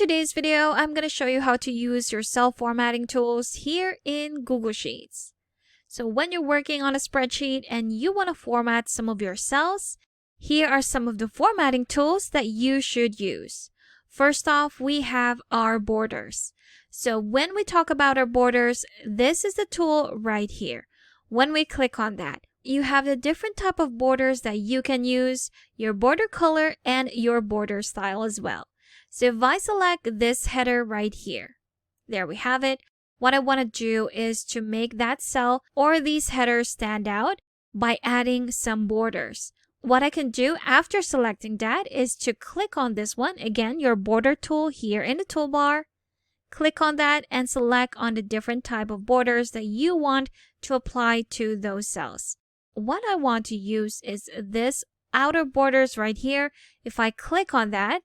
today's video, I'm going to show you how to use your cell formatting tools here in Google Sheets. So when you're working on a spreadsheet and you want to format some of your cells, here are some of the formatting tools that you should use. First off, we have our borders. So when we talk about our borders, this is the tool right here. When we click on that, you have the different type of borders that you can use, your border color and your border style as well. So if I select this header right here, there we have it. What I want to do is to make that cell or these headers stand out by adding some borders. What I can do after selecting that is to click on this one, again, your border tool here in the toolbar. Click on that and select on the different type of borders that you want to apply to those cells. What I want to use is this outer borders right here. If I click on that,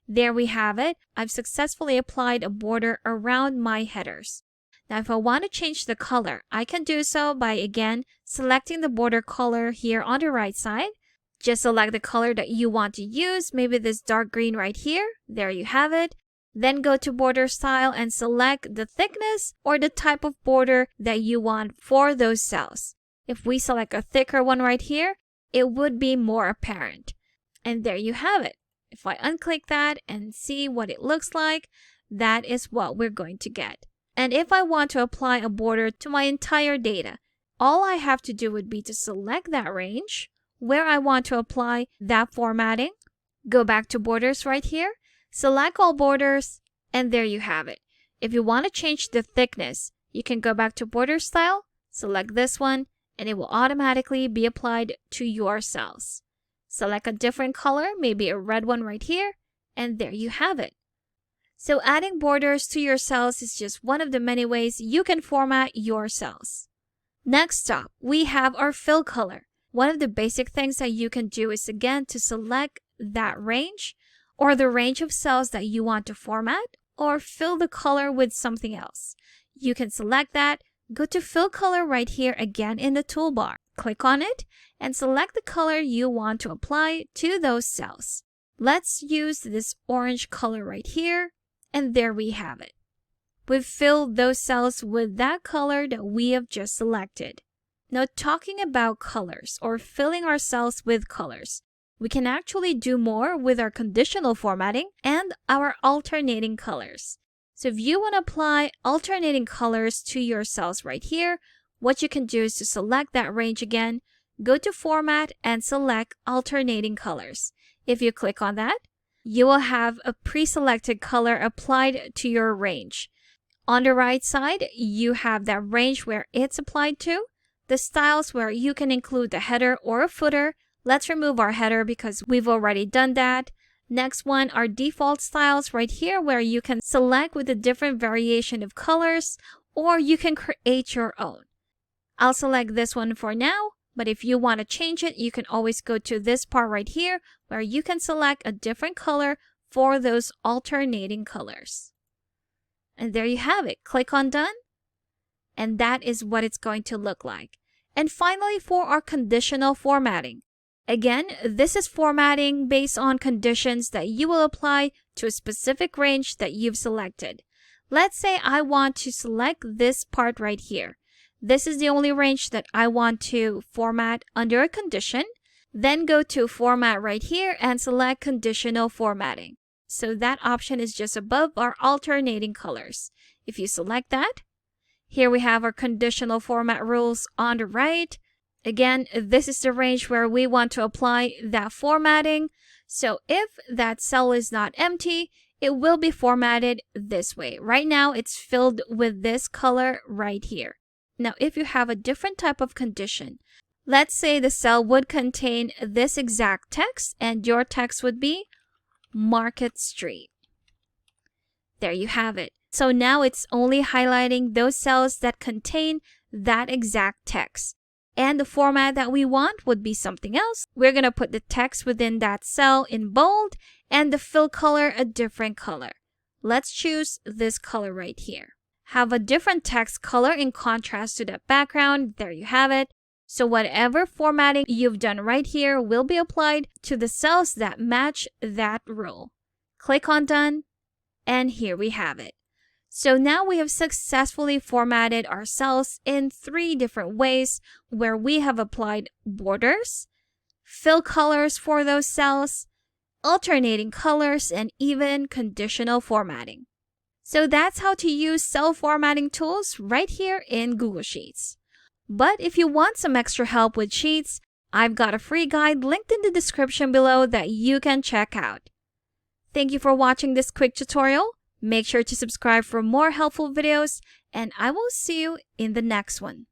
there we have it. I've successfully applied a border around my headers. Now, if I want to change the color, I can do so by, again, selecting the border color here on the right side. Just select the color that you want to use, maybe this dark green right here. There you have it. Then go to border style and select the thickness or the type of border that you want for those cells. If we select a thicker one right here, it would be more apparent. And there you have it. If I unclick that and see what it looks like, that is what we're going to get. And if I want to apply a border to my entire data, all I have to do would be to select that range where I want to apply that formatting, go back to borders right here, select all borders, and there you have it. If you want to change the thickness, you can go back to border style, select this one, and it will automatically be applied to your cells. Select a different color, maybe a red one right here, and there you have it. So adding borders to your cells is just one of the many ways you can format your cells. Next up, we have our fill color. One of the basic things that you can do is, again, to select that range or the range of cells that you want to format or fill the color with something else. You can select that, go to fill color right here again in the toolbar. Click on it and select the color you want to apply to those cells. Let's use this orange color right here, and there we have it. We've filled those cells with that color that we have just selected. Now, talking about colors or filling our cells with colors, we can actually do more with our conditional formatting and our alternating colors. So if you want to apply alternating colors to your cells right here, what you can do is to select that range again, go to Format and select Alternating Colors. If you click on that, you will have a pre-selected color applied to your range. On the right side, you have that range where it's applied to, the styles where you can include the header or a footer. Let's remove our header because we've already done that. Next one are default styles right here where you can select with a different variation of colors or you can create your own. I'll select this one for now, but if you want to change it, you can always go to this part right here where you can select a different color for those alternating colors. And there you have it. Click on Done. And that is what it's going to look like. And finally, for our conditional formatting. Again, this is formatting based on conditions that you will apply to a specific range that you've selected. Let's say I want to select this part right here. This is the only range that I want to format under a condition. Then go to Format right here and select Conditional Formatting. So that option is just above our alternating colors. If you select that, here we have our conditional format rules on the right. Again, this is the range where we want to apply that formatting. So if that cell is not empty, it will be formatted this way. Right now, it's filled with this color right here. Now, if you have a different type of condition, let's say the cell would contain this exact text and your text would be Market Street. There you have it. So now it's only highlighting those cells that contain that exact text. And the format that we want would be something else. We're going to put the text within that cell in bold and the fill color a different color. Let's choose this color right here. Have a different text color in contrast to that background. There you have it. So whatever formatting you've done right here will be applied to the cells that match that rule. Click on Done, And here we have it. So now we have successfully formatted our cells in 3 different ways where we have applied borders, fill colors for those cells, alternating colors, and even conditional formatting. So that's how to use cell formatting tools right here in Google Sheets. But if you want some extra help with Sheets, I've got a free guide linked in the description below that you can check out. Thank you for watching this quick tutorial. Make sure to subscribe for more helpful videos, and I will see you in the next one.